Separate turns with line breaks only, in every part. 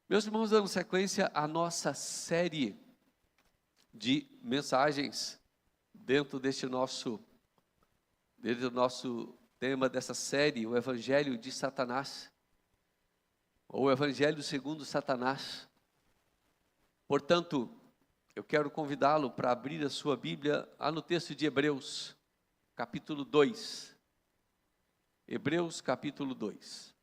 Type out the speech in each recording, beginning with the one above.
Meus irmãos, dando sequência à nossa série de mensagens dentro do nosso tema dessa série, o Evangelho de Satanás, ou o Evangelho segundo Satanás. Portanto, eu quero convidá-lo para abrir a sua Bíblia lá no texto de Hebreus, capítulo 2. Hebreus, capítulo 2.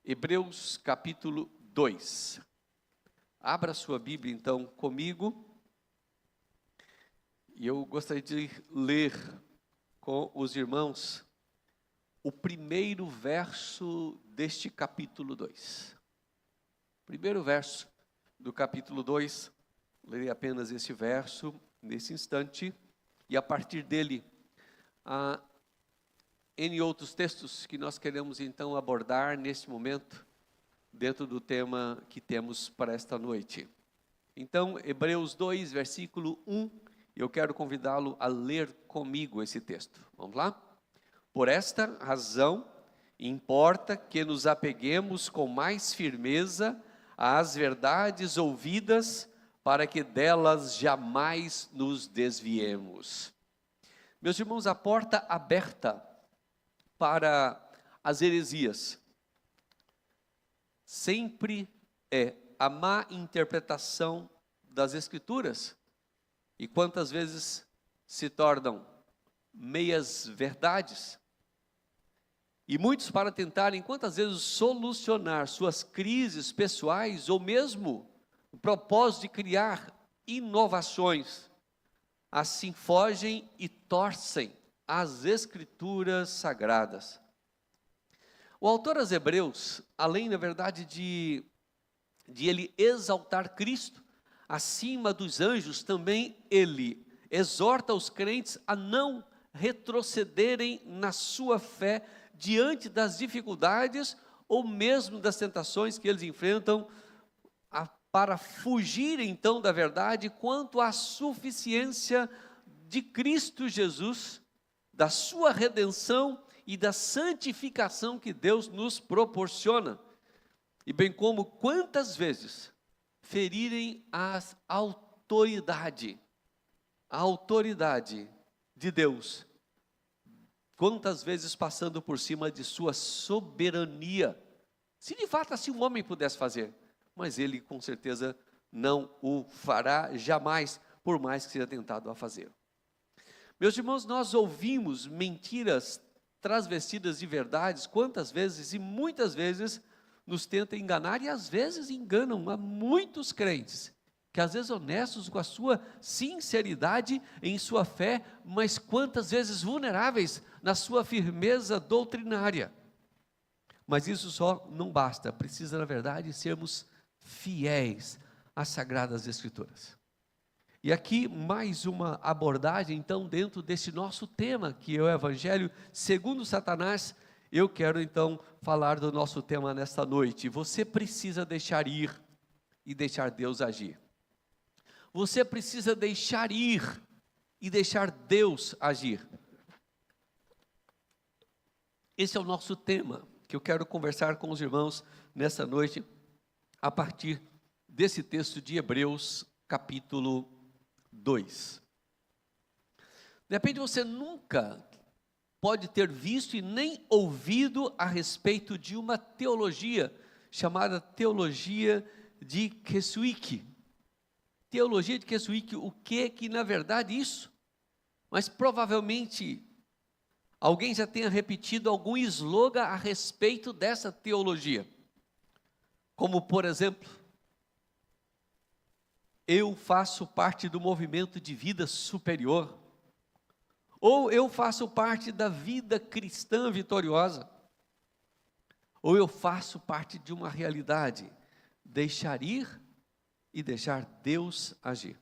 Hebreus capítulo 2. Abra sua Bíblia então comigo. E eu gostaria de ler com os irmãos o primeiro verso deste capítulo 2. Primeiro verso do capítulo 2. Lerei apenas esse verso nesse instante. E a partir dele, N outros textos que nós queremos então abordar neste momento, dentro do tema que temos para esta noite. Então, Hebreus 2, versículo 1, eu quero convidá-lo a ler comigo esse texto. Vamos lá? Por esta razão, importa que nos apeguemos com mais firmeza às verdades ouvidas, para que delas jamais nos desviemos. Meus irmãos, a porta aberta para as heresias sempre é a má interpretação das Escrituras, e quantas vezes se tornam meias verdades, e muitos, para tentarem quantas vezes solucionar suas crises pessoais, ou mesmo o propósito de criar inovações, assim fogem e torcem as Escrituras Sagradas. O autor aos Hebreus, além, na verdade, de ele exaltar Cristo acima dos anjos, também ele exorta os crentes a não retrocederem na sua fé diante das dificuldades ou mesmo das tentações que eles enfrentam, para fugir então da verdade quanto à suficiência de Cristo Jesus, da sua redenção e da santificação que Deus nos proporciona, e bem como quantas vezes ferirem a autoridade de Deus, quantas vezes passando por cima de sua soberania, se de fato assim um homem pudesse fazer, mas ele com certeza não o fará jamais, por mais que seja tentado a fazer. Meus irmãos, nós ouvimos mentiras transvestidas de verdades quantas vezes, e muitas vezes nos tentam enganar, e às vezes enganam a muitos crentes, que às vezes honestos com a sua sinceridade em sua fé, mas quantas vezes vulneráveis na sua firmeza doutrinária. Mas isso só não basta, precisa na verdade sermos fiéis às Sagradas Escrituras. E aqui mais uma abordagem então dentro desse nosso tema, que é o Evangelho segundo Satanás. Eu quero então falar do nosso tema nesta noite. Você precisa deixar ir e deixar Deus agir. Você precisa deixar ir e deixar Deus agir. Esse é o nosso tema que eu quero conversar com os irmãos nesta noite, a partir desse texto de Hebreus capítulo 2. De repente você nunca pode ter visto e nem ouvido a respeito de uma teologia chamada teologia de Keswick. Teologia de Keswick, o que na verdade isso? Mas provavelmente alguém já tenha repetido algum slogan a respeito dessa teologia. Como por exemplo, eu faço parte do movimento de vida superior, ou eu faço parte da vida cristã vitoriosa, ou eu faço parte de uma realidade, deixar ir e deixar Deus agir.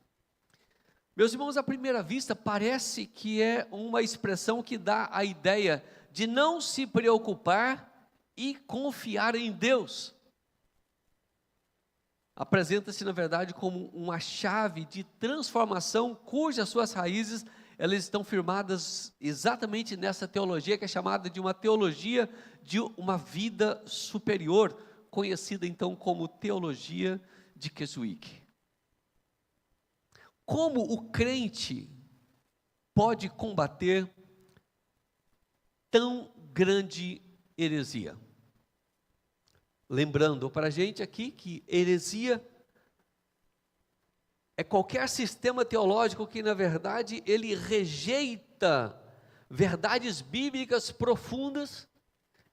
Meus irmãos, à primeira vista parece que é uma expressão que dá a ideia de não se preocupar e confiar em Deus. Apresenta-se na verdade como uma chave de transformação cujas suas raízes elas estão firmadas exatamente nessa teologia que é chamada de uma teologia de uma vida superior, conhecida então como teologia de Keswick. Como o crente pode combater tão grande heresia? Lembrando para a gente aqui que heresia é qualquer sistema teológico que, na verdade, ele rejeita verdades bíblicas profundas,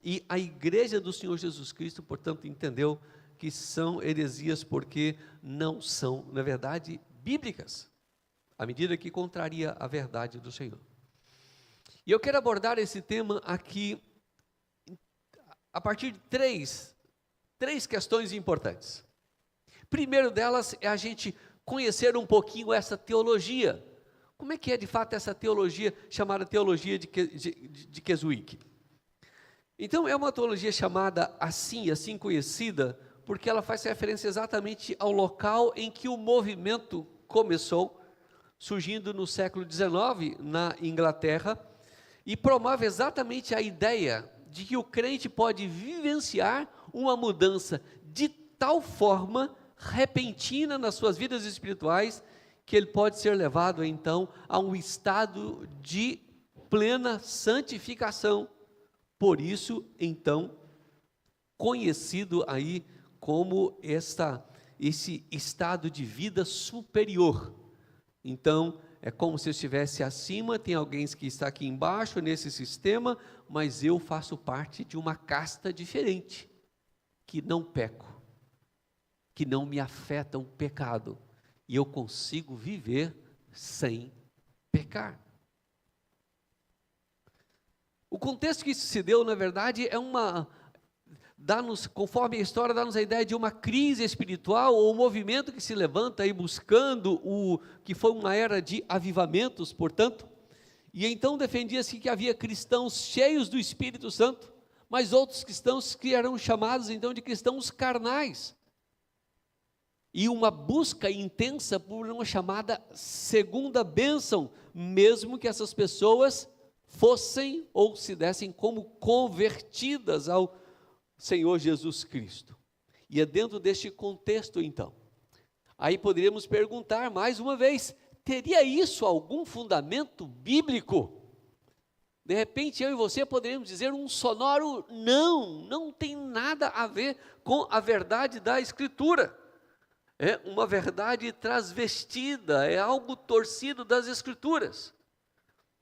e a igreja do Senhor Jesus Cristo, portanto, entendeu que são heresias porque não são, na verdade, bíblicas, à medida que contraria a verdade do Senhor. E eu quero abordar esse tema aqui a partir de três questões importantes. Primeiro delas é a gente conhecer um pouquinho essa teologia. Como é que é de fato essa teologia chamada teologia de Keswick? Então é uma teologia chamada assim conhecida, porque ela faz referência exatamente ao local em que o movimento começou, surgindo no século XIX na Inglaterra, e promove exatamente a ideia de que o crente pode vivenciar uma mudança de tal forma repentina nas suas vidas espirituais, que ele pode ser levado então a um estado de plena santificação. Por isso, então, conhecido aí como esse estado de vida superior. Então, é como se eu estivesse acima, tem alguém que está aqui embaixo nesse sistema, mas eu faço parte de uma casta diferente, que não peco, que não me afeta o pecado, e eu consigo viver sem pecar. O contexto que isso se deu, na verdade, conforme a história, dá-nos a ideia de uma crise espiritual, ou um movimento que se levanta aí buscando que foi uma era de avivamentos, portanto, e então defendia-se que havia cristãos cheios do Espírito Santo, mas outros cristãos que eram chamados então de cristãos carnais, e uma busca intensa por uma chamada segunda bênção, mesmo que essas pessoas fossem ou se dessem como convertidas ao Senhor Jesus Cristo. E é dentro deste contexto então, aí poderíamos perguntar mais uma vez, teria isso algum fundamento bíblico? De repente eu e você poderíamos dizer um sonoro não tem nada a ver com a verdade da Escritura. É uma verdade transvestida, é algo torcido das Escrituras.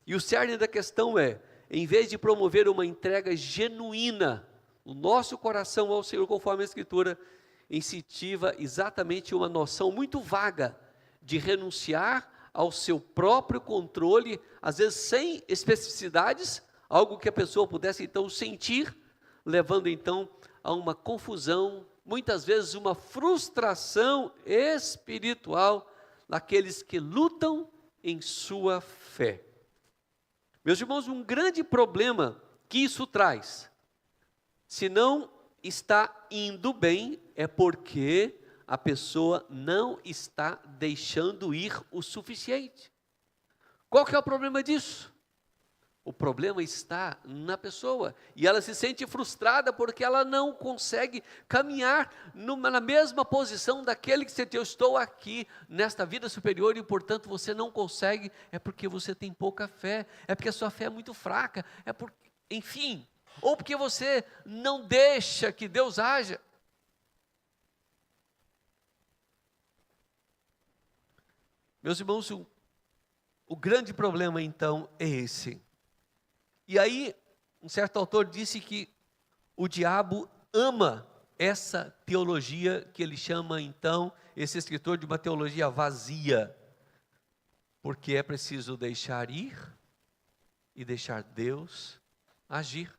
E o cerne da questão é, em vez de promover uma entrega genuína, o nosso coração ao Senhor, conforme a Escritura, incentiva exatamente uma noção muito vaga de renunciar ao seu próprio controle, às vezes sem especificidades, algo que a pessoa pudesse então sentir, levando então a uma confusão, muitas vezes uma frustração espiritual naqueles que lutam em sua fé. Meus irmãos, um grande problema que isso traz, se não está indo bem, é porque a pessoa não está deixando ir o suficiente. Qual que é o problema disso? O problema está na pessoa, e ela se sente frustrada porque ela não consegue caminhar na mesma posição daquele que disse, eu estou aqui nesta vida superior e portanto você não consegue, é porque você tem pouca fé, é porque a sua fé é muito fraca, é porque, enfim, ou porque você não deixa que Deus haja. Meus irmãos, o grande problema então é esse. E aí, um certo autor disse que o diabo ama essa teologia que ele chama então, esse escritor, de uma teologia vazia, porque é preciso deixar ir e deixar Deus agir.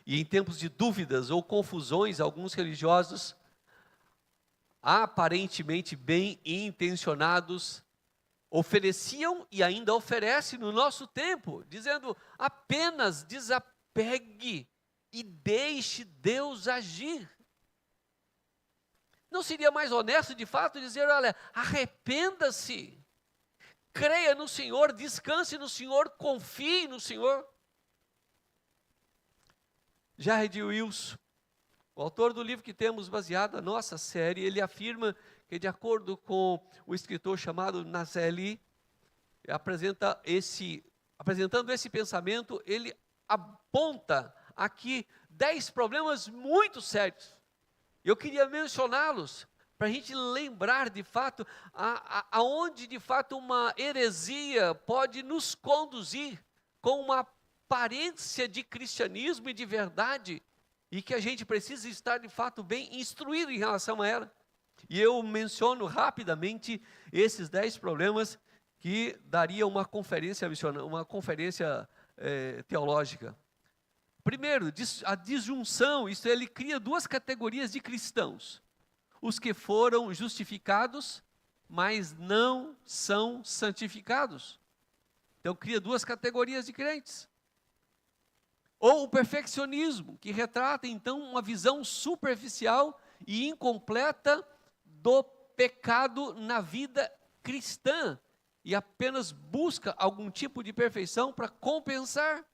E em tempos de dúvidas ou confusões, alguns religiosos, aparentemente bem intencionados, ofereciam e ainda oferecem no nosso tempo, dizendo apenas desapegue e deixe Deus agir. Não seria mais honesto de fato dizer, olha, arrependa-se, creia no Senhor, descanse no Senhor, confie no Senhor. Jared Wilson, o autor do livro que temos baseado a nossa série, ele afirma que, de acordo com o escritor chamado Nazelli, apresentando esse pensamento, ele aponta aqui 10 problemas muito sérios. Eu queria mencioná-los para a gente lembrar de fato aonde de fato uma heresia pode nos conduzir com uma aparência de cristianismo e de verdade, e que a gente precisa estar de fato bem instruído em relação a ela. E eu menciono rapidamente esses 10 problemas que daria uma conferência teológica. Primeiro, a disjunção, isso ele cria 2 categorias de cristãos: os que foram justificados, mas não são santificados. Então cria 2 categorias de crentes. Ou o perfeccionismo, que retrata então uma visão superficial e incompleta do pecado na vida cristã, e apenas busca algum tipo de perfeição para compensar.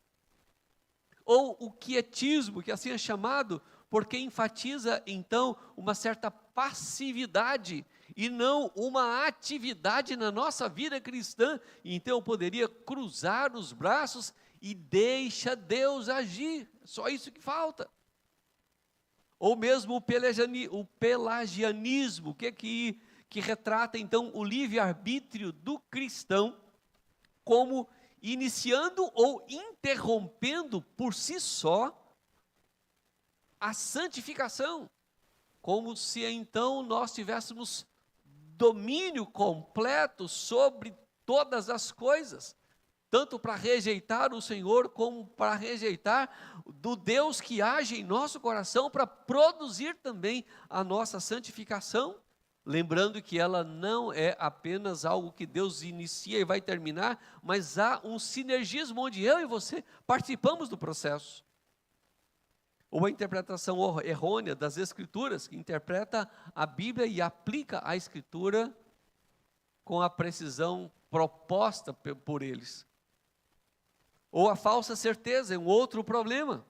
Ou o quietismo, que assim é chamado, porque enfatiza então uma certa passividade e não uma atividade na nossa vida cristã. Então eu poderia cruzar os braços e deixa Deus agir, só isso que falta. Ou mesmo o pelagianismo, que retrata então o livre-arbítrio do cristão como iniciando ou interrompendo por si só a santificação, como se então nós tivéssemos domínio completo sobre todas as coisas, tanto para rejeitar o Senhor, como para rejeitar do Deus que age em nosso coração, para produzir também a nossa santificação, lembrando que ela não é apenas algo que Deus inicia e vai terminar, mas há um sinergismo onde eu e você participamos do processo. Ou a interpretação errônea das Escrituras, que interpreta a Bíblia e aplica a Escritura com a precisão proposta por eles. Ou a falsa certeza, é um outro problema.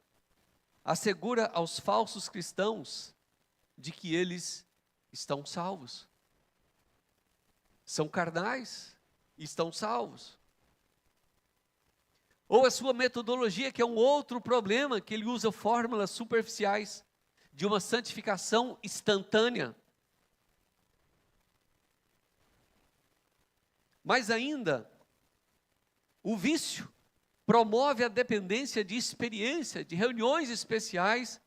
Assegura aos falsos cristãos de que eles estão salvos. São carnais, estão salvos. Ou a sua metodologia, que é um outro problema, que ele usa fórmulas superficiais de uma santificação instantânea. Mas ainda, o vício promove a dependência de experiência, de reuniões especiais,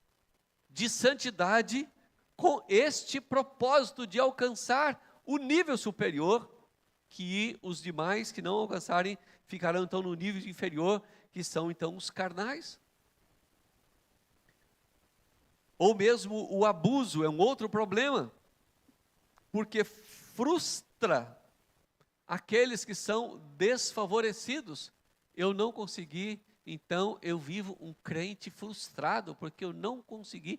de santidade, com este propósito de alcançar o nível superior, que os demais que não alcançarem ficarão então no nível inferior, que são então os carnais. Ou mesmo o abuso é um outro problema, porque frustra aqueles que são desfavorecidos. Eu não consegui, então eu vivo um crente frustrado, porque eu não consegui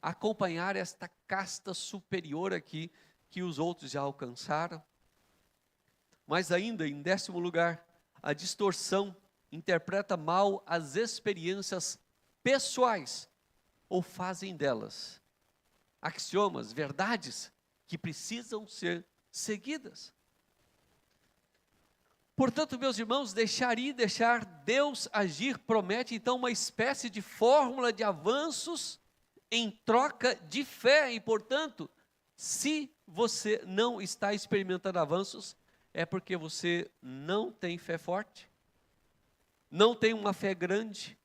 acompanhar esta casta superior aqui, que os outros já alcançaram. Mas ainda, em 10º lugar, a distorção interpreta mal as experiências pessoais, ou fazem delas axiomas, verdades, que precisam ser seguidas. Portanto, meus irmãos, deixar Deus agir promete então uma espécie de fórmula de avanços em troca de fé. E, portanto, se você não está experimentando avanços, é porque você não tem fé forte, não tem uma fé grande,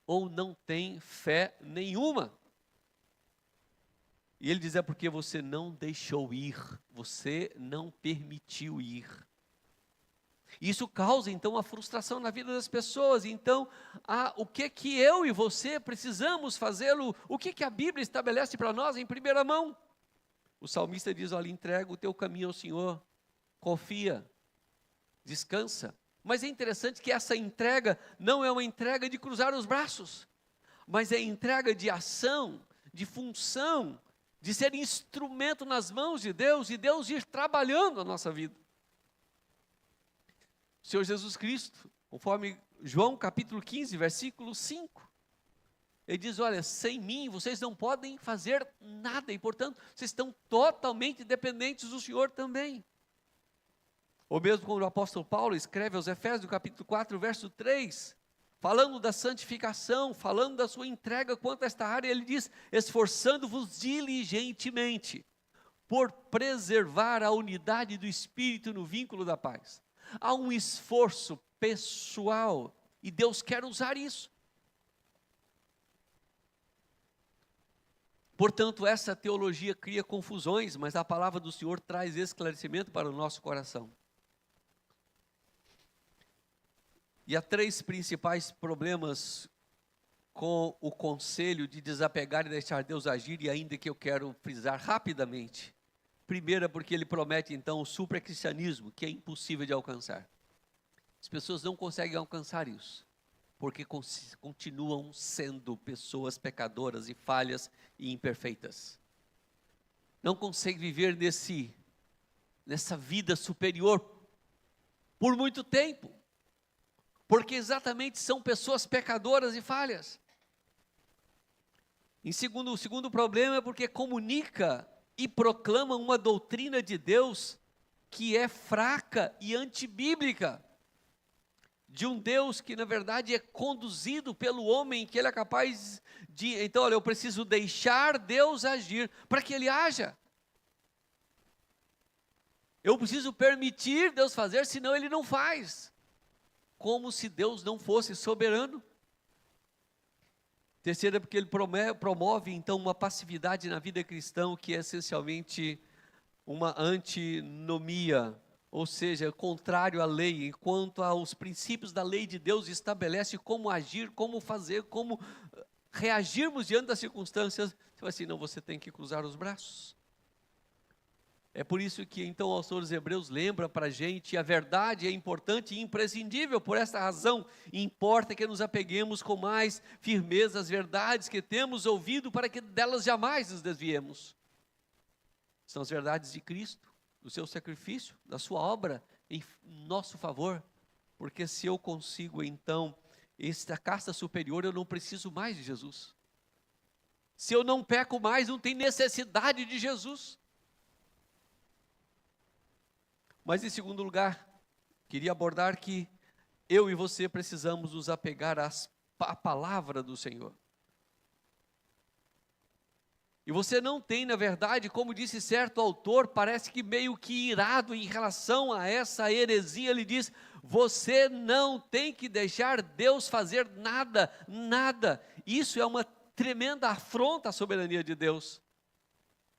ou não tem fé nenhuma. E ele diz, é porque você não deixou ir, você não permitiu ir. Isso causa, então, a frustração na vida das pessoas. Então, o que eu e você precisamos fazer, o que a Bíblia estabelece para nós em primeira mão? O salmista diz, olha, entrega o teu caminho ao Senhor, confia, descansa. Mas é interessante que essa entrega não é uma entrega de cruzar os braços, mas é entrega de ação, de função, de ser instrumento nas mãos de Deus, e Deus ir trabalhando a nossa vida. o Senhor Jesus Cristo, conforme João capítulo 15, versículo 5. Ele diz, olha, sem mim vocês não podem fazer nada, e portanto, vocês estão totalmente dependentes do Senhor também. Ou mesmo quando o apóstolo Paulo escreve aos Efésios, no capítulo 4, verso 3, falando da santificação, falando da sua entrega quanto a esta área, ele diz, esforçando-vos diligentemente, por preservar a unidade do Espírito no vínculo da paz. Há um esforço pessoal, e Deus quer usar isso. Portanto, essa teologia cria confusões, mas a palavra do Senhor traz esclarecimento para o nosso coração. E há 3 principais problemas com o conselho de desapegar e deixar Deus agir, e ainda que eu quero frisar rapidamente. Primeiro é porque ele promete então o supercristianismo, que é impossível de alcançar. As pessoas não conseguem alcançar isso, porque continuam sendo pessoas pecadoras e falhas e imperfeitas. Não conseguem viver nessa vida superior por muito tempo, porque exatamente são pessoas pecadoras e falhas. O segundo problema é porque comunica e proclama uma doutrina de Deus que é fraca e antibíblica. De um Deus que na verdade é conduzido pelo homem, que ele é capaz de, então olha, eu preciso deixar Deus agir para que ele haja. Eu preciso permitir Deus fazer, senão ele não faz. Como se Deus não fosse soberano. Terceiro é porque ele promove então uma passividade na vida cristã, que é essencialmente uma antinomia, ou seja, contrário à lei, enquanto aos princípios da lei de Deus estabelece como agir, como fazer, como reagirmos diante das circunstâncias. Você vai assim, não, você tem que cruzar os braços. É por isso que então o autor dos Hebreus lembra para a gente, a verdade é importante e imprescindível, por esta razão, importa que nos apeguemos com mais firmeza às verdades que temos ouvido, para que delas jamais nos desviemos. São as verdades de Cristo, do seu sacrifício, da sua obra em nosso favor, porque se eu consigo então esta casta superior, eu não preciso mais de Jesus. Se eu não peco mais, não tem necessidade de Jesus. Mas em segundo lugar, queria abordar que eu e você precisamos nos apegar à palavra do Senhor. E você não tem, na verdade, como disse certo autor, parece que meio que irado em relação a essa heresia, ele diz, você não tem que deixar Deus fazer nada, nada. Isso é uma tremenda afronta à soberania de Deus.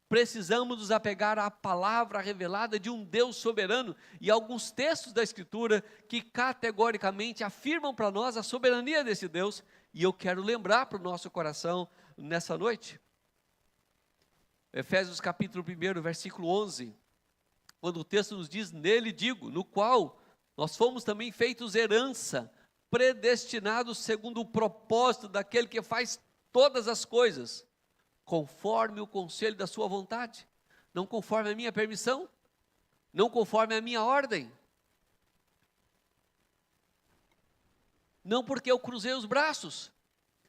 Precisamos nos apegar à palavra revelada de um Deus soberano, e alguns textos da Escritura que categoricamente afirmam para nós a soberania desse Deus, e eu quero lembrar para o nosso coração nessa noite. Efésios capítulo 1, versículo 11, quando o texto nos diz, nele digo, no qual nós fomos também feitos herança, predestinados segundo o propósito daquele que faz todas as coisas, conforme o conselho da sua vontade, não conforme a minha permissão, não conforme a minha ordem, não porque eu cruzei os braços,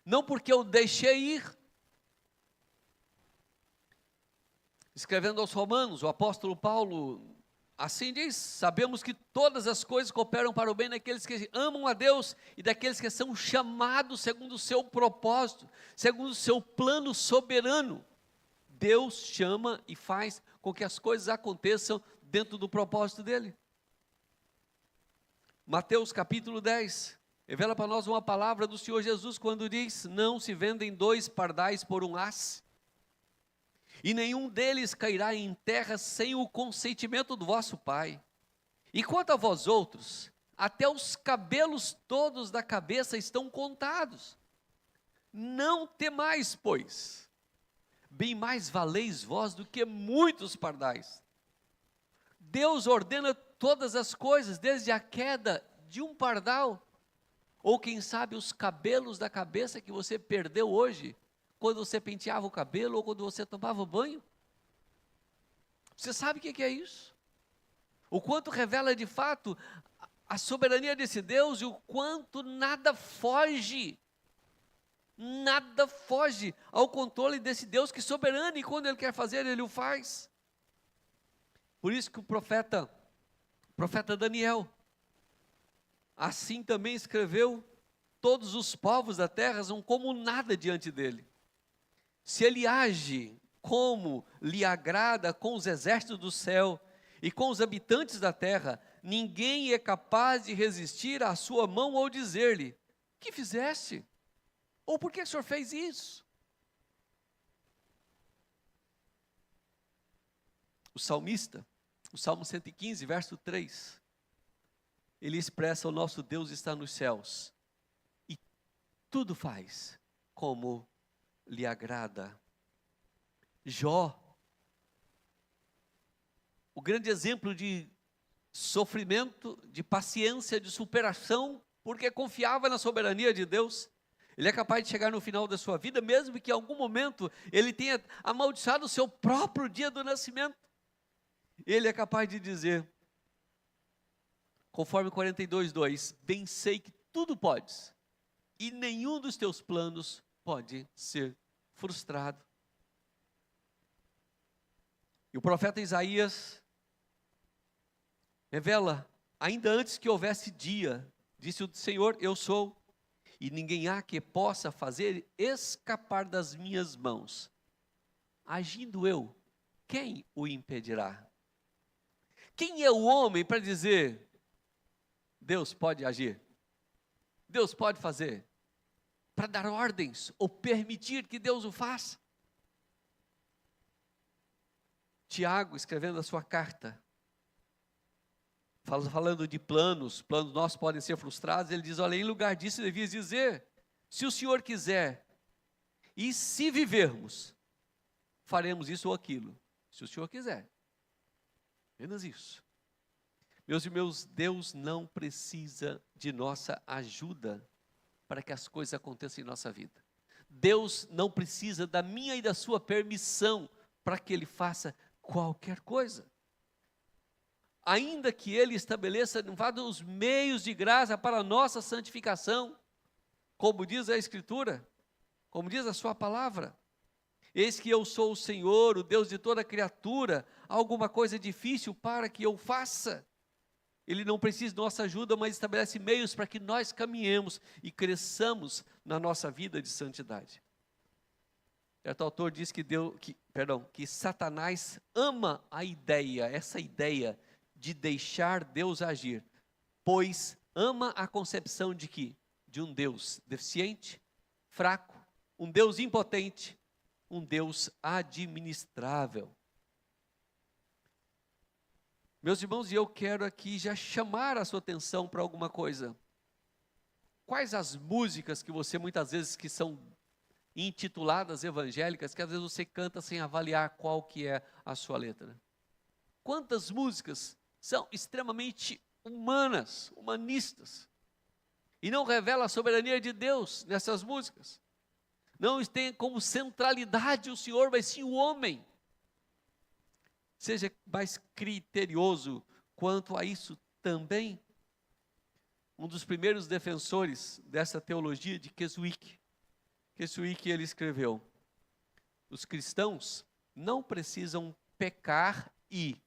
não porque eu deixei ir. Escrevendo aos Romanos, o apóstolo Paulo assim diz, sabemos que todas as coisas cooperam para o bem daqueles que amam a Deus e daqueles que são chamados segundo o seu propósito, segundo o seu plano soberano. Deus chama e faz com que as coisas aconteçam dentro do propósito dele. Mateus capítulo 10, revela para nós uma palavra do Senhor Jesus quando diz, não se vendem 2 pardais por um asse, e nenhum deles cairá em terra sem o consentimento do vosso Pai. E quanto a vós outros, até os cabelos todos da cabeça estão contados. Não temais, pois, bem mais valeis vós do que muitos pardais. Deus ordena todas as coisas, desde a queda de um pardal, ou quem sabe os cabelos da cabeça que você perdeu hoje, quando você penteava o cabelo ou quando você tomava banho. Você sabe o que é isso? O quanto revela de fato a soberania desse Deus e o quanto nada foge ao controle desse Deus que é soberano, e quando Ele quer fazer, Ele o faz. Por isso que o profeta Daniel, assim também escreveu: todos os povos da terra são como nada diante dele. Se Ele age como lhe agrada com os exércitos do céu e com os habitantes da terra, ninguém é capaz de resistir à sua mão ou dizer-lhe: que fizeste? Ou por que o Senhor fez isso? O salmista, o Salmo 115, verso 3, ele expressa: o nosso Deus está nos céus e tudo faz como lhe agrada. Jó, o grande exemplo de sofrimento, de paciência, de superação, porque confiava na soberania de Deus. Ele é capaz de chegar no final da sua vida, mesmo que em algum momento ele tenha amaldiçoado o seu próprio dia do nascimento. Ele é capaz de dizer, conforme 42:2, bem sei que tudo podes, e nenhum dos teus planos pode ser frustrado. E o profeta Isaías revela: ainda antes que houvesse dia, disse o Senhor, eu sou, e ninguém há que possa fazer escapar das minhas mãos. Agindo eu, quem o impedirá? Quem é o homem para dizer: Deus pode agir, Deus pode fazer, para dar ordens ou permitir que Deus o faça? Tiago, escrevendo a sua carta, falando de planos nossos podem ser frustrados, ele diz: olha, em lugar disso devias dizer, se o Senhor quiser, e se vivermos, faremos isso ou aquilo, se o Senhor quiser, apenas isso. Meus irmãos, Deus não precisa de nossa ajuda para que as coisas aconteçam em nossa vida. Deus não precisa da minha e da sua permissão para que Ele faça qualquer coisa. Ainda que Ele estabeleça os meios de graça para a nossa santificação, como diz a Escritura, como diz a sua palavra: eis que eu sou o Senhor, o Deus de toda criatura, há alguma coisa difícil para que eu faça? Ele não precisa de nossa ajuda, mas estabelece meios para que nós caminhemos e cresçamos na nossa vida de santidade. Certo autor diz que Satanás ama essa ideia de deixar Deus agir, pois ama a concepção de um Deus deficiente, fraco, um Deus impotente, um Deus administrável. Meus irmãos, e eu quero aqui já chamar a sua atenção para alguma coisa. Quais as músicas que você muitas vezes, que são intituladas evangélicas, que às vezes você canta sem avaliar qual que é a sua letra? Quantas músicas são extremamente humanistas, e não revelam a soberania de Deus nessas músicas? Não tem como centralidade o Senhor, mas sim o homem. Seja mais criterioso quanto a isso também. Um dos primeiros defensores dessa teologia de Keswick, ele escreveu: os cristãos não precisam pecar e,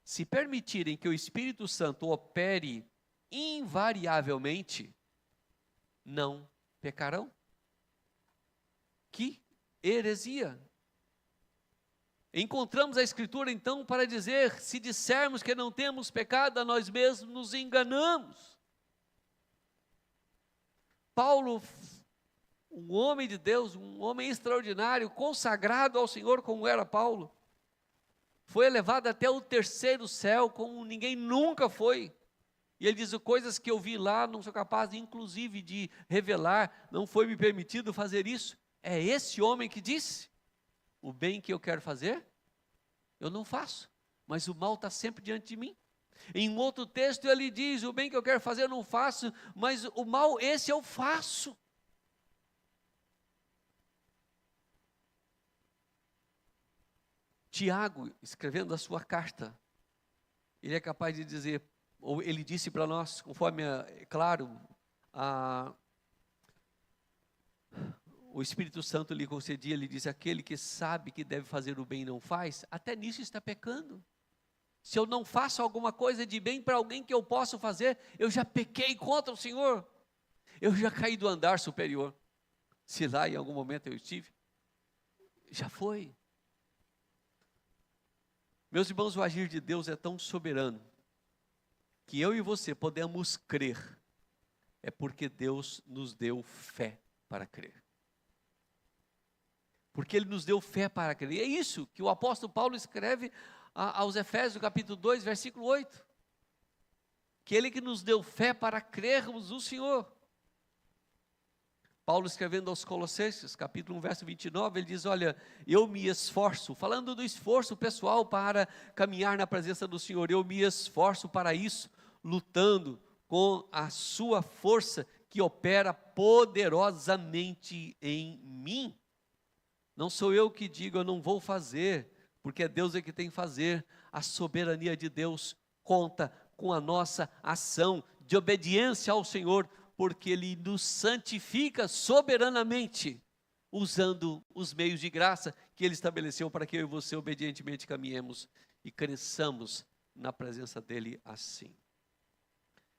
se permitirem que o Espírito Santo opere invariavelmente, não pecarão. Que heresia! Encontramos a Escritura então para dizer: se dissermos que não temos pecado, a nós mesmos nos enganamos. Paulo, um homem de Deus, um homem extraordinário, consagrado ao Senhor como era Paulo, foi elevado até o terceiro céu como ninguém nunca foi. E ele diz: coisas que eu vi lá, não sou capaz inclusive de revelar, não foi me permitido fazer isso. É esse homem que disse: o bem que eu quero fazer, eu não faço, mas o mal está sempre diante de mim. Em outro texto ele diz: o bem que eu quero fazer eu não faço, mas o mal esse eu faço. Tiago, escrevendo a sua carta, ele é capaz de dizer: ou ele disse para nós, conforme, claro, o Espírito Santo lhe concedia, ele disse, aquele que sabe que deve fazer o bem e não faz, até nisso está pecando. Se eu não faço alguma coisa de bem para alguém que eu posso fazer, eu já pequei contra o Senhor. Eu já caí do andar superior. Se lá em algum momento eu estive, já foi. Meus irmãos, o agir de Deus é tão soberano, que eu e você podemos crer, é porque Deus nos deu fé para crer. Porque Ele nos deu fé para crer. E é isso que o apóstolo Paulo escreve aos Efésios, capítulo 2, versículo 8. Que Ele que nos deu fé para crermos no Senhor. Paulo escrevendo aos Colossenses, capítulo 1, verso 29, ele diz, olha, eu me esforço, falando do esforço pessoal para caminhar na presença do Senhor, eu me esforço para isso, lutando com a sua força que opera poderosamente em mim. Não sou eu que digo, eu não vou fazer, porque é Deus que tem que fazer. A soberania de Deus conta com a nossa ação de obediência ao Senhor, porque Ele nos santifica soberanamente, usando os meios de graça que Ele estabeleceu para que eu e você obedientemente caminhemos e cresçamos na presença dEle assim.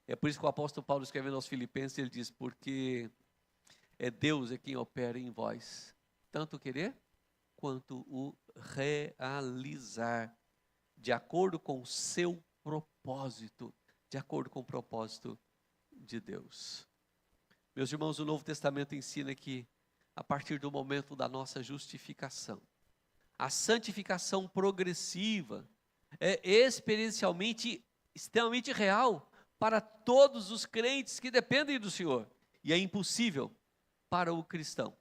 É por isso que o apóstolo Paulo, escrevendo aos Filipenses, ele diz, porque é Deus quem opera em vós, tanto o querer quanto o realizar, de acordo com o seu propósito, de acordo com o propósito de Deus. Meus irmãos, o Novo Testamento ensina que, a partir do momento da nossa justificação, a santificação progressiva é experiencialmente, extremamente real para todos os crentes que dependem do Senhor. E é impossível para o cristão,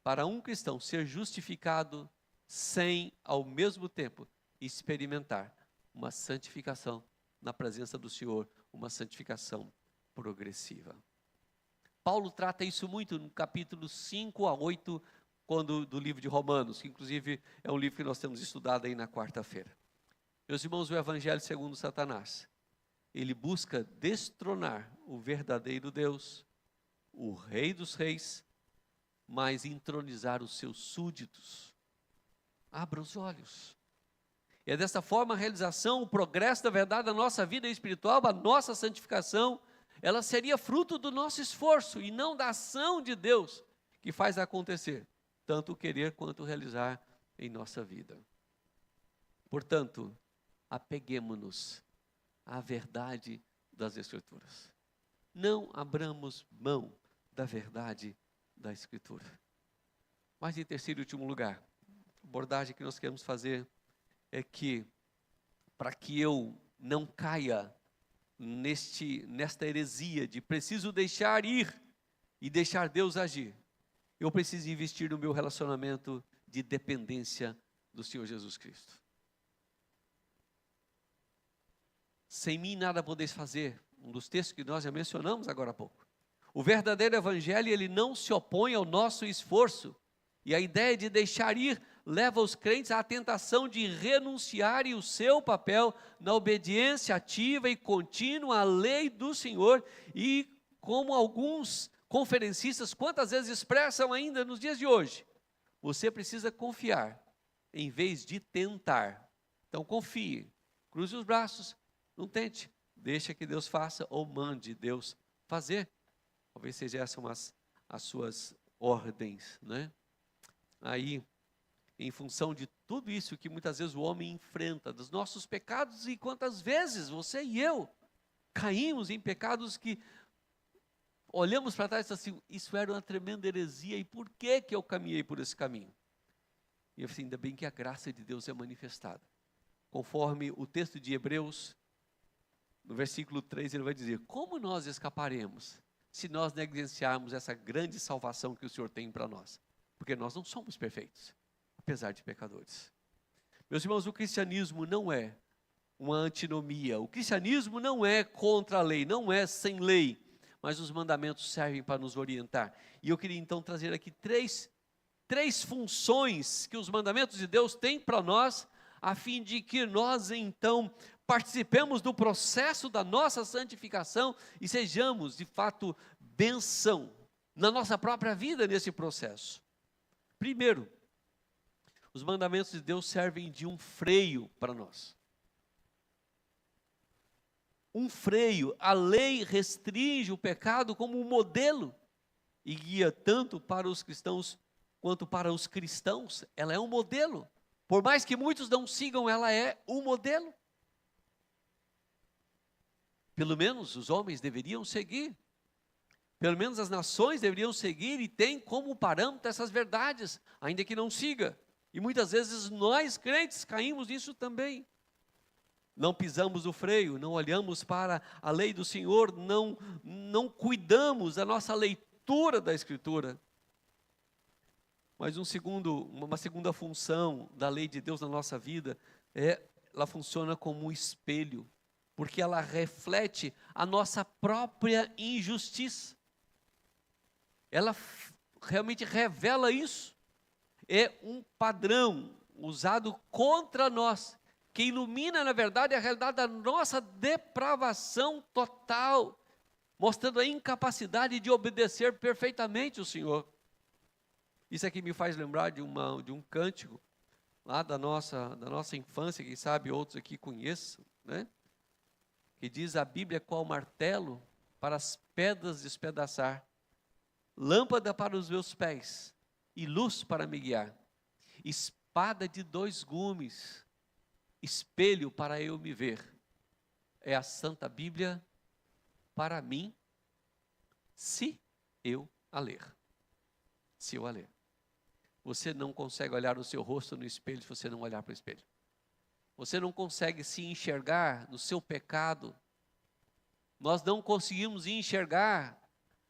para um cristão ser justificado sem, ao mesmo tempo, experimentar uma santificação na presença do Senhor, uma santificação progressiva. Paulo trata isso muito no capítulo 5 a 8 do livro de Romanos, que inclusive é um livro que nós temos estudado aí na quarta-feira. Meus irmãos, o Evangelho segundo Satanás, ele busca destronar o verdadeiro Deus, o Rei dos Reis, mas entronizar os seus súditos. Abra os olhos. E é dessa forma a realização, o progresso da verdade da nossa vida espiritual, a nossa santificação, ela seria fruto do nosso esforço e não da ação de Deus que faz acontecer, tanto o querer quanto o realizar em nossa vida. Portanto, apeguemo-nos à verdade das Escrituras. Não abramos mão da verdade da Escritura. Mas em terceiro e último lugar, a abordagem que nós queremos fazer é que, para que eu não caia nesta heresia de preciso deixar ir e deixar Deus agir, eu preciso investir no meu relacionamento de dependência do Senhor Jesus Cristo. Sem mim nada podeis fazer, um dos textos que nós já mencionamos agora há pouco. O verdadeiro evangelho, ele não se opõe ao nosso esforço, e a ideia de deixar ir leva os crentes à tentação de renunciarem o seu papel na obediência ativa e contínua à lei do Senhor, e como alguns conferencistas quantas vezes expressam ainda nos dias de hoje, você precisa confiar em vez de tentar. Então confie, cruze os braços, não tente, deixa que Deus faça ou mande Deus fazer. Talvez sejam essas as suas ordens, né? Aí, em função de tudo isso que muitas vezes o homem enfrenta, dos nossos pecados, e quantas vezes você e eu caímos em pecados que olhamos para trás e assim, isso era uma tremenda heresia, e por que eu caminhei por esse caminho? E eu falei, ainda bem que a graça de Deus é manifestada. Conforme o texto de Hebreus, no versículo 3, ele vai dizer, como nós escaparemos se nós negligenciarmos essa grande salvação que o Senhor tem para nós? Porque nós não somos perfeitos, apesar de pecadores. Meus irmãos, o cristianismo não é uma antinomia, o cristianismo não é contra a lei, não é sem lei, mas os mandamentos servem para nos orientar. E eu queria então trazer aqui três funções que os mandamentos de Deus têm para nós, a fim de que nós então participemos do processo da nossa santificação e sejamos, de fato, bênção na nossa própria vida nesse processo. Primeiro, os mandamentos de Deus servem de um freio para nós. Um freio. A lei restringe o pecado como um modelo e guia tanto para os cristãos quanto para os cristãos. Ela é um modelo. Por mais que muitos não sigam, ela é um modelo. Pelo menos os homens deveriam seguir. Pelo menos as nações deveriam seguir e tem como parâmetro essas verdades, ainda que não siga. E muitas vezes nós crentes caímos nisso também. Não pisamos o freio, não olhamos para a lei do Senhor, não cuidamos da nossa leitura da Escritura. Mas uma segunda função da lei de Deus na nossa vida ela funciona como um espelho, porque ela reflete a nossa própria injustiça. Ela realmente revela isso. É um padrão usado contra nós, que ilumina, na verdade, a realidade da nossa depravação total, mostrando a incapacidade de obedecer perfeitamente o Senhor. Isso aqui me faz lembrar de um cântico, lá da nossa infância, quem sabe outros aqui conheçam, né? Que diz: a Bíblia é qual martelo para as pedras despedaçar, lâmpada para os meus pés e luz para me guiar, espada de 2 gumes, espelho para eu me ver. É a Santa Bíblia para mim, se eu a ler. Se eu a ler. Você não consegue olhar o seu rosto no espelho se você não olhar para o espelho. Você não consegue se enxergar no seu pecado. Nós não conseguimos enxergar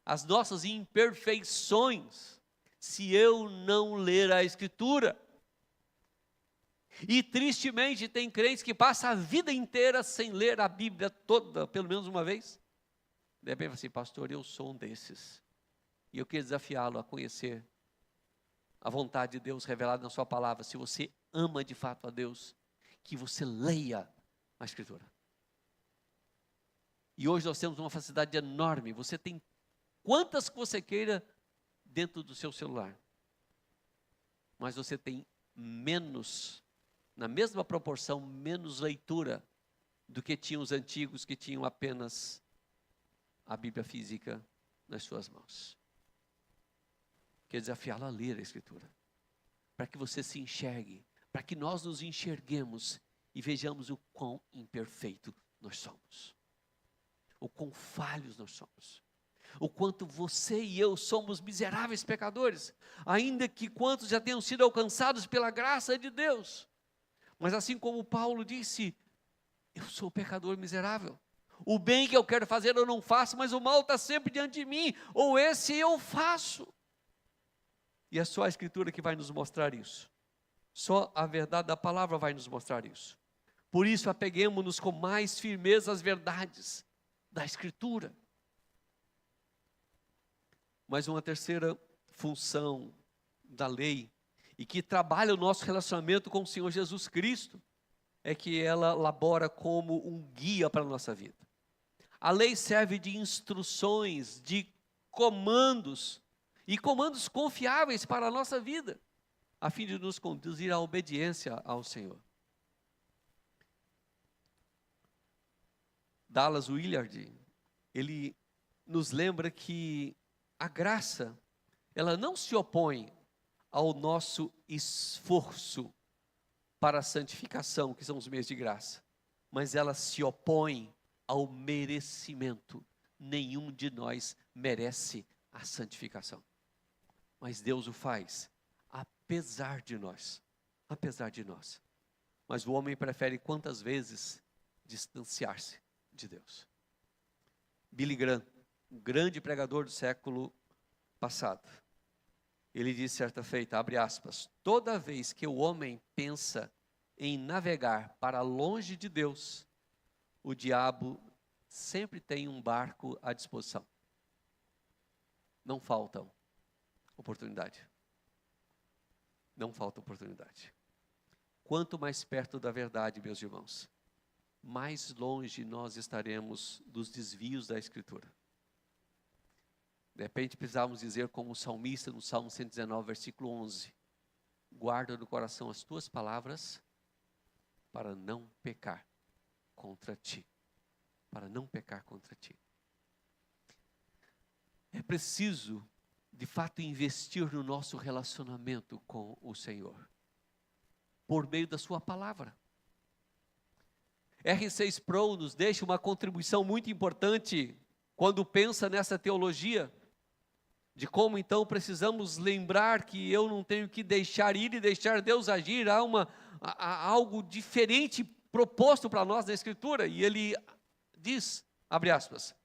as nossas imperfeições se eu não ler a Escritura. E tristemente tem crentes que passam a vida inteira sem ler a Bíblia toda, pelo menos uma vez. De repente assim: pastor, eu sou um desses. E eu queria desafiá-lo a conhecer a vontade de Deus revelada na sua palavra. Se você ama de fato a Deus, que você leia a Escritura. E hoje nós temos uma facilidade enorme. Você tem quantas que você queira dentro do seu celular. Mas você tem menos, na mesma proporção, menos leitura do que tinham os antigos, que tinham apenas a Bíblia física nas suas mãos. Quero desafiá-lo a ler a Escritura, para que você se enxergue, para que nós nos enxerguemos e vejamos o quão imperfeito nós somos, o quão falhos nós somos, o quanto você e eu somos miseráveis pecadores, ainda que quantos já tenham sido alcançados pela graça de Deus. Mas assim como Paulo disse: eu sou pecador miserável, o bem que eu quero fazer eu não faço, mas o mal está sempre diante de mim, ou esse eu faço. E é só a Escritura que vai nos mostrar isso. Só a verdade da palavra vai nos mostrar isso. Por isso, apeguemo-nos com mais firmeza às verdades da Escritura. Mas uma terceira função da lei, e que trabalha o nosso relacionamento com o Senhor Jesus Cristo, é que ela labora como um guia para a nossa vida. A lei serve de instruções, de comandos, e comandos confiáveis para a nossa vida, a fim de nos conduzir à obediência ao Senhor. Dallas Willard, ele nos lembra que a graça, ela não se opõe ao nosso esforço para a santificação, que são os meios de graça, mas ela se opõe ao merecimento. Nenhum de nós merece a santificação, mas Deus o faz, apesar de nós, Mas o homem prefere quantas vezes distanciar-se de Deus. Billy Graham, um grande pregador do século passado, ele disse certa feita, abre aspas: toda vez que o homem pensa em navegar para longe de Deus, o diabo sempre tem um barco à disposição. Não faltam oportunidade. Não falta oportunidade. Quanto mais perto da verdade, meus irmãos, mais longe nós estaremos dos desvios da Escritura. De repente precisávamos dizer como o salmista no Salmo 119, versículo 11: guarda no coração as tuas palavras para não pecar contra ti. Para não pecar contra ti. É preciso, de fato, investir no nosso relacionamento com o Senhor, por meio da sua palavra. R6 Pro nos deixa uma contribuição muito importante quando pensa nessa teologia, de como então precisamos lembrar que eu não tenho que deixar ir e deixar Deus agir. Há algo diferente proposto para nós na Escritura, e ele diz, abre aspas,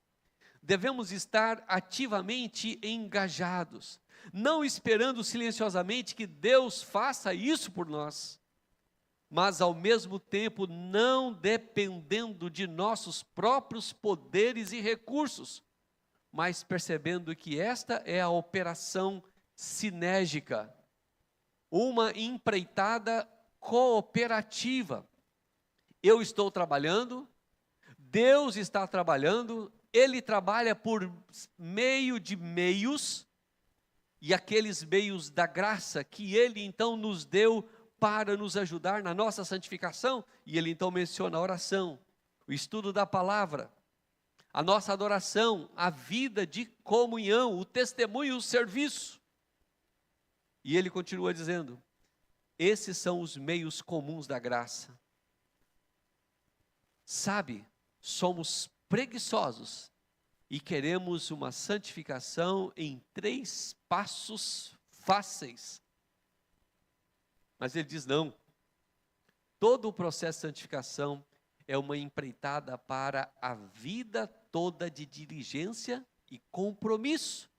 devemos estar ativamente engajados, não esperando silenciosamente que Deus faça isso por nós, mas ao mesmo tempo não dependendo de nossos próprios poderes e recursos, mas percebendo que esta é a operação sinérgica, uma empreitada cooperativa. Eu estou trabalhando, Deus está trabalhando, Ele trabalha por meio de meios, e aqueles meios da graça que Ele então nos deu para nos ajudar na nossa santificação. E Ele então menciona a oração, o estudo da palavra, a nossa adoração, a vida de comunhão, o testemunho e o serviço. E Ele continua dizendo, esses são os meios comuns da graça. Sabe, somos preguiçosos e queremos uma santificação em 3 passos fáceis. Mas ele diz não. Todo o processo de santificação é uma empreitada para a vida toda de diligência e compromisso,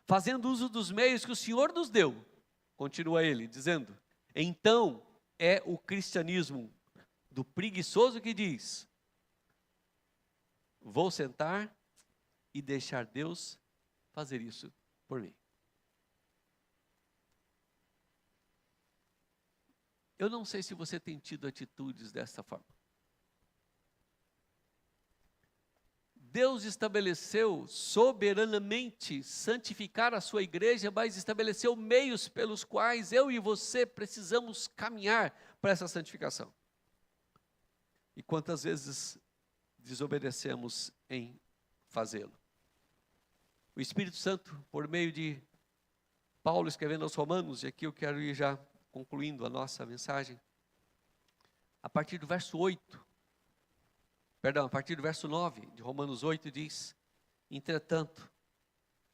fazendo uso dos meios que o Senhor nos deu. Continua ele dizendo, então é o cristianismo do preguiçoso que diz, vou sentar e deixar Deus fazer isso por mim. Eu não sei se você tem tido atitudes dessa forma. Deus estabeleceu soberanamente santificar a sua igreja, mas estabeleceu meios pelos quais eu e você precisamos caminhar para essa santificação. E quantas vezes desobedecemos em fazê-lo? O Espírito Santo, por meio de Paulo escrevendo aos Romanos, e aqui eu quero ir já concluindo a nossa mensagem, a partir do verso 9 de Romanos 8 diz, entretanto,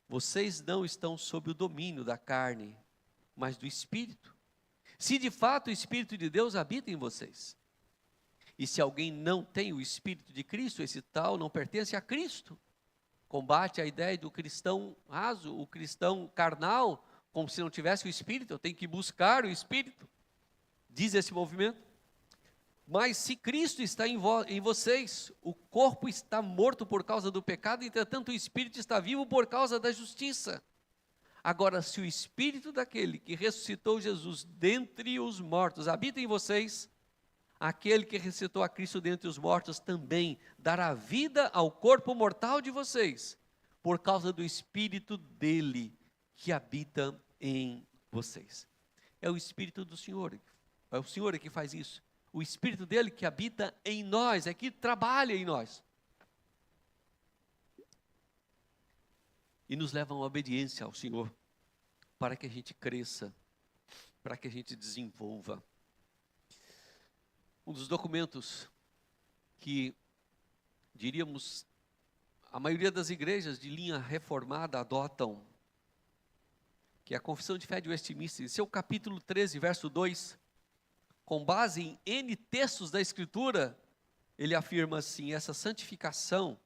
vocês não estão sob o domínio da carne, mas do Espírito, se de fato o Espírito de Deus habita em vocês. E se alguém não tem o Espírito de Cristo, esse tal não pertence a Cristo. Combate a ideia do cristão raso, o cristão carnal, como se não tivesse o Espírito. Eu tenho que buscar o Espírito, diz esse movimento. Mas se Cristo está em vocês, o corpo está morto por causa do pecado, entretanto o Espírito está vivo por causa da justiça. Agora, se o Espírito daquele que ressuscitou Jesus dentre os mortos habita em vocês, aquele que ressuscitou a Cristo dentre os mortos também dará vida ao corpo mortal de vocês, por causa do Espírito dele que habita em vocês. É o Espírito do Senhor, é o Senhor que faz isso. O Espírito dele que habita em nós, é que trabalha em nós. E nos leva a uma obediência ao Senhor, para que a gente cresça, para que a gente desenvolva. Um dos documentos que, diríamos, a maioria das igrejas de linha reformada adotam, que é a Confissão de Fé de Westminster, em seu capítulo 13, verso 2, com base em N textos da Escritura, ele afirma assim, essa santificação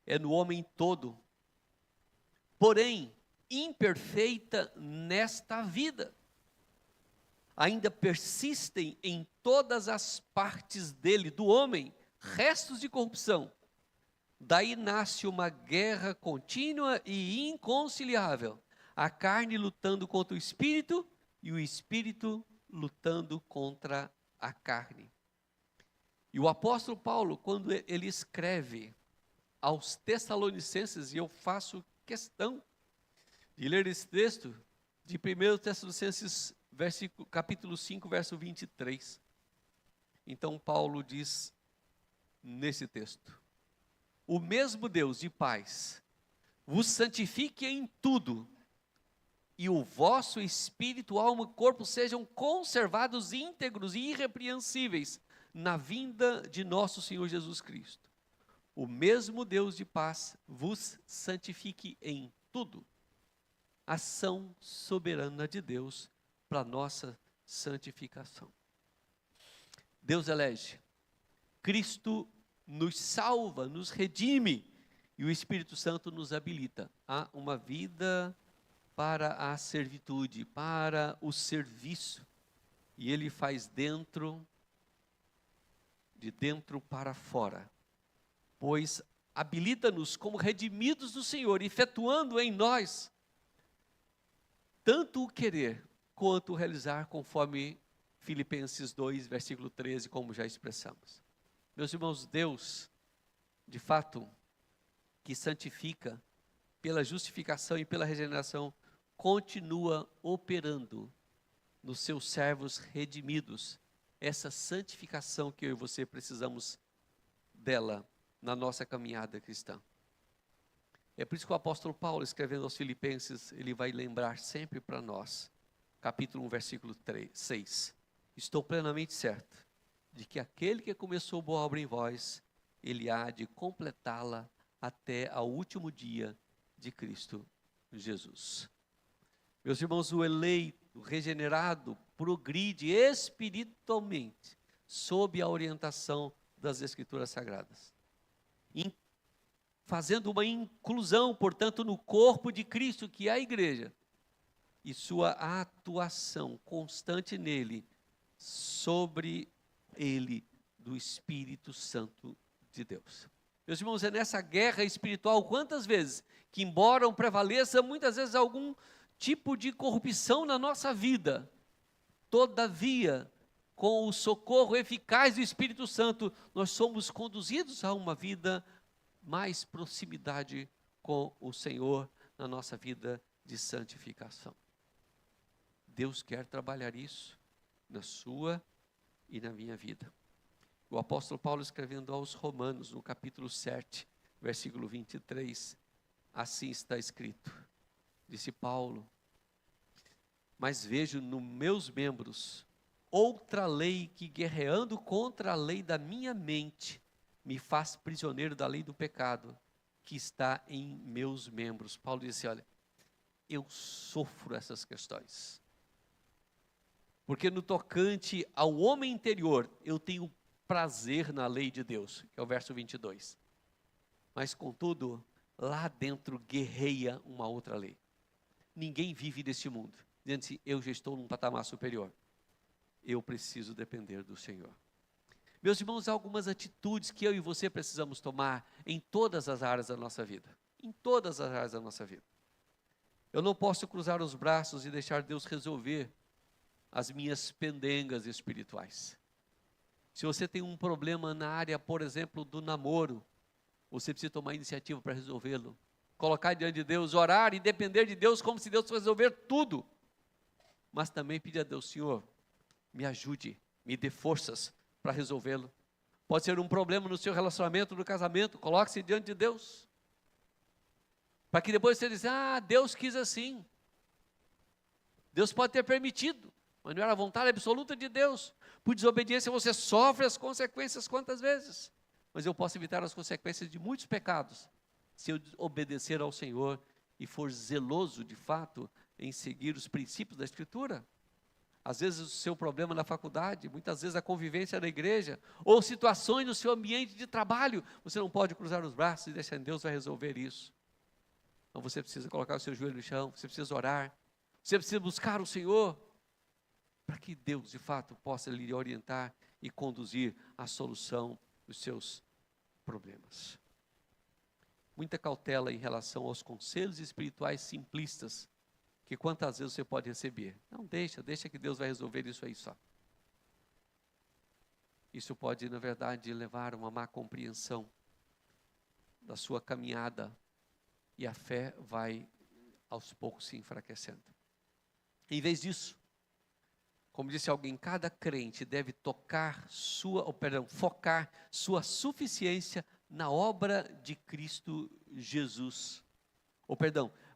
é no homem todo, porém, imperfeita nesta vida. Ainda persistem em todas as partes dele, do homem, restos de corrupção. Daí nasce uma guerra contínua e inconciliável, a carne lutando contra o espírito e o espírito lutando contra a carne. E o apóstolo Paulo, quando ele escreve aos Tessalonicenses, e eu faço questão de ler esse texto, de 1 Tessalonicenses, capítulo 5, verso 23. Então Paulo diz nesse texto: o mesmo Deus de paz vos santifique em tudo, e o vosso espírito, alma e corpo sejam conservados íntegros e irrepreensíveis na vinda de nosso Senhor Jesus Cristo. O mesmo Deus de paz vos santifique em tudo. Ação soberana de Deus para nossa santificação. Deus elege, Cristo nos salva, nos redime, e o Espírito Santo nos habilita a uma vida para a servitude, para o serviço. E Ele faz de dentro para fora, pois habilita-nos como redimidos do Senhor, efetuando em nós tanto o querer quanto o realizar, conforme Filipenses 2, versículo 13, como já expressamos. Meus irmãos, Deus, de fato, que santifica pela justificação e pela regeneração, continua operando nos seus servos redimidos, essa santificação que eu e você precisamos dela na nossa caminhada cristã. É por isso que o apóstolo Paulo, escrevendo aos Filipenses, ele vai lembrar sempre para nós, capítulo 1, versículo 6, estou plenamente certo de que aquele que começou boa obra em vós, ele há de completá-la até ao último dia de Cristo Jesus. Meus irmãos, o eleito, regenerado, progride espiritualmente sob a orientação das Escrituras Sagradas, fazendo uma inclusão, portanto, no corpo de Cristo, que é a igreja, e sua atuação constante nele, sobre ele, do Espírito Santo de Deus. Meus irmãos, é nessa guerra espiritual, quantas vezes, que embora prevaleça muitas vezes algum tipo de corrupção na nossa vida, todavia, com o socorro eficaz do Espírito Santo, nós somos conduzidos a uma vida mais proximidade com o Senhor, na nossa vida de santificação. Deus quer trabalhar isso na sua e na minha vida. O apóstolo Paulo, escrevendo aos Romanos, no capítulo 7, versículo 23, assim está escrito, disse Paulo: mas vejo nos meus membros outra lei que, guerreando contra a lei da minha mente, me faz prisioneiro da lei do pecado que está em meus membros. Paulo disse: olha, eu sofro essas questões, porque no tocante ao homem interior, eu tenho prazer na lei de Deus, que é o verso 22, mas contudo, lá dentro guerreia uma outra lei. Ninguém vive deste mundo dizendo assim: eu já estou num patamar superior, eu preciso depender do Senhor. Meus irmãos, há algumas atitudes que eu e você precisamos tomar em todas as áreas da nossa vida, em todas as áreas da nossa vida. Eu não posso cruzar os braços e deixar Deus resolver as minhas pendengas espirituais. Se você tem um problema na área, por exemplo, do namoro, você precisa tomar iniciativa para resolvê-lo, colocar diante de Deus, orar e depender de Deus como se Deus fosse resolver tudo, mas também pedir a Deus: Senhor, me ajude, me dê forças para resolvê-lo. Pode ser um problema no seu relacionamento, no casamento, coloque-se diante de Deus, para que depois você diga: Deus quis assim, Deus pode ter permitido, mas não era a vontade absoluta de Deus. Por desobediência você sofre as consequências quantas vezes, mas eu posso evitar as consequências de muitos pecados, se eu obedecer ao Senhor e for zeloso de fato em seguir os princípios da Escritura. Às vezes o seu problema na faculdade, muitas vezes a convivência na igreja, ou situações no seu ambiente de trabalho, você não pode cruzar os braços e deixar que Deus vai resolver isso. Então você precisa colocar o seu joelho no chão, você precisa orar, você precisa buscar o Senhor, para que Deus de fato possa lhe orientar e conduzir à solução dos seus problemas. Muita cautela em relação aos conselhos espirituais simplistas, que quantas vezes você pode receber. Não, deixa que Deus vai resolver isso aí só. Isso pode, na verdade, levar a uma má compreensão da sua caminhada, e a fé vai aos poucos se enfraquecendo. Em vez disso, como disse alguém, cada crente deve focar sua suficiência na obra de Cristo Jesus.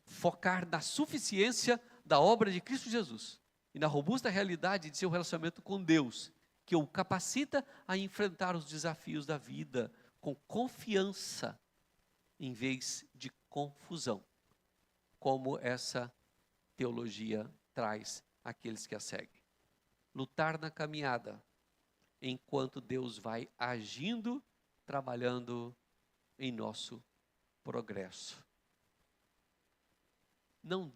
Focar na suficiência da obra de Cristo Jesus e na robusta realidade de seu relacionamento com Deus, que o capacita a enfrentar os desafios da vida com confiança, em vez de confusão, como essa teologia traz àqueles que a seguem. Lutar na caminhada, enquanto Deus vai agindo, trabalhando em nosso progresso. Não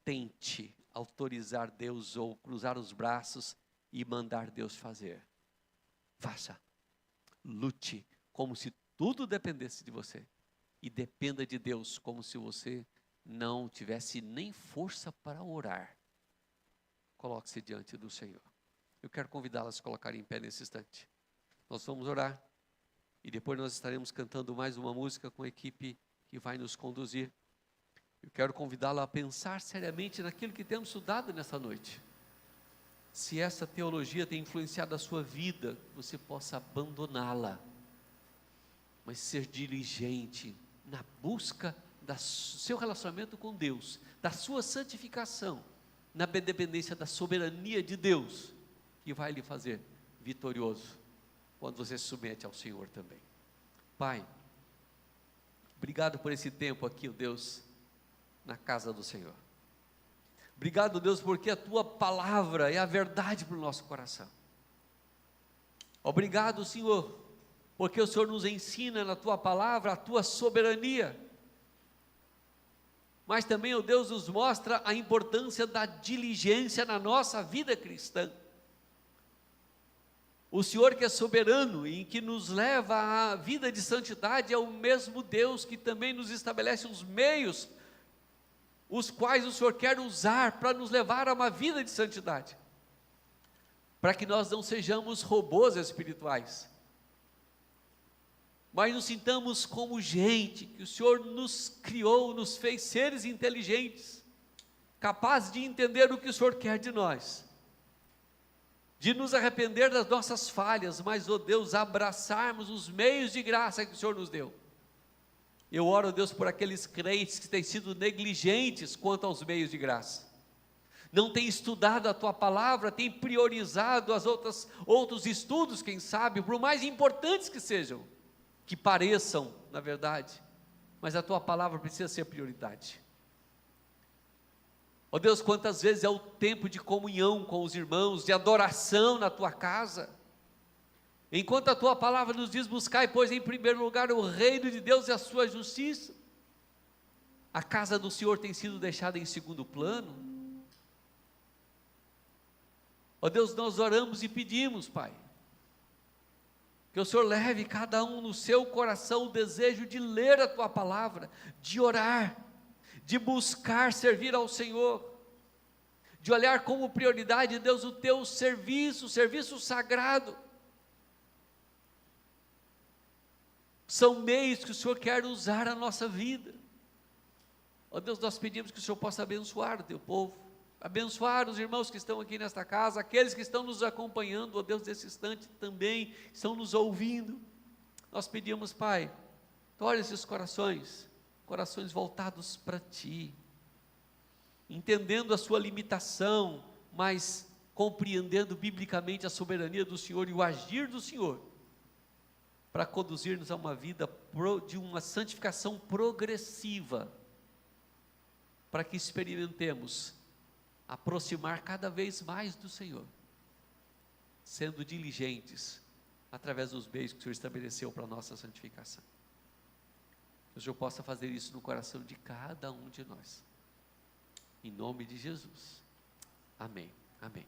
tente autorizar Deus ou cruzar os braços e mandar Deus fazer. Faça, lute como se tudo dependesse de você, e dependa de Deus como se você não tivesse nem força para orar. Coloque-se diante do Senhor. Eu quero convidá-las a se colocarem em pé nesse instante. Nós vamos orar, e depois nós estaremos cantando mais uma música com a equipe que vai nos conduzir. Eu quero convidá-la a pensar seriamente naquilo que temos estudado nessa noite. Se essa teologia tem influenciado a sua vida, você possa abandoná-la, mas ser diligente na busca do seu relacionamento com Deus, da sua santificação, na dependência da soberania de Deus, que vai lhe fazer vitorioso, quando você se submete ao Senhor também. Pai, obrigado por esse tempo aqui, Deus, na casa do Senhor. Obrigado, Deus, porque a Tua palavra é a verdade para o nosso coração. Obrigado, Senhor, porque o Senhor nos ensina na Tua palavra a Tua soberania. Mas também, ó Deus, nos mostra a importância da diligência na nossa vida cristã. O Senhor que é soberano e que nos leva à vida de santidade é o mesmo Deus que também nos estabelece os meios, os quais o Senhor quer usar para nos levar a uma vida de santidade, para que nós não sejamos robôs espirituais, mas nos sintamos como gente que o Senhor nos criou, nos fez seres inteligentes, capazes de entender o que o Senhor quer de nós, de nos arrepender das nossas falhas, mas, ó Deus, abraçarmos os meios de graça que o Senhor nos deu. Eu oro, Deus, por aqueles crentes que têm sido negligentes quanto aos meios de graça, não têm estudado a Tua palavra, têm priorizado outros estudos, quem sabe, por mais importantes que sejam, que pareçam, na verdade, mas a Tua palavra precisa ser prioridade. Ó Deus, quantas vezes é o tempo de comunhão com os irmãos, de adoração na Tua casa, enquanto a Tua palavra nos diz: buscai, pois, em primeiro lugar o reino de Deus e a sua justiça. A casa do Senhor tem sido deixada em segundo plano. Ó Deus, nós oramos e pedimos, Pai, que o Senhor leve cada um no seu coração o desejo de ler a Tua palavra, de orar, de buscar servir ao Senhor, de olhar como prioridade, Deus, o Teu serviço, o serviço sagrado. São meios que o Senhor quer usar na nossa vida. Ó Deus, nós pedimos que o Senhor possa abençoar o Teu povo, abençoar os irmãos que estão aqui nesta casa, aqueles que estão nos acompanhando, ó Deus, nesse instante também, estão nos ouvindo. Nós pedimos, Pai, torne esses corações voltados para Ti, entendendo a sua limitação, mas compreendendo biblicamente a soberania do Senhor e o agir do Senhor, para conduzir-nos a uma vida de uma santificação progressiva, para que experimentemos aproximar cada vez mais do Senhor, sendo diligentes através dos meios que o Senhor estabeleceu para a nossa santificação. Que o Senhor possa fazer isso no coração de cada um de nós, em nome de Jesus, amém, amém.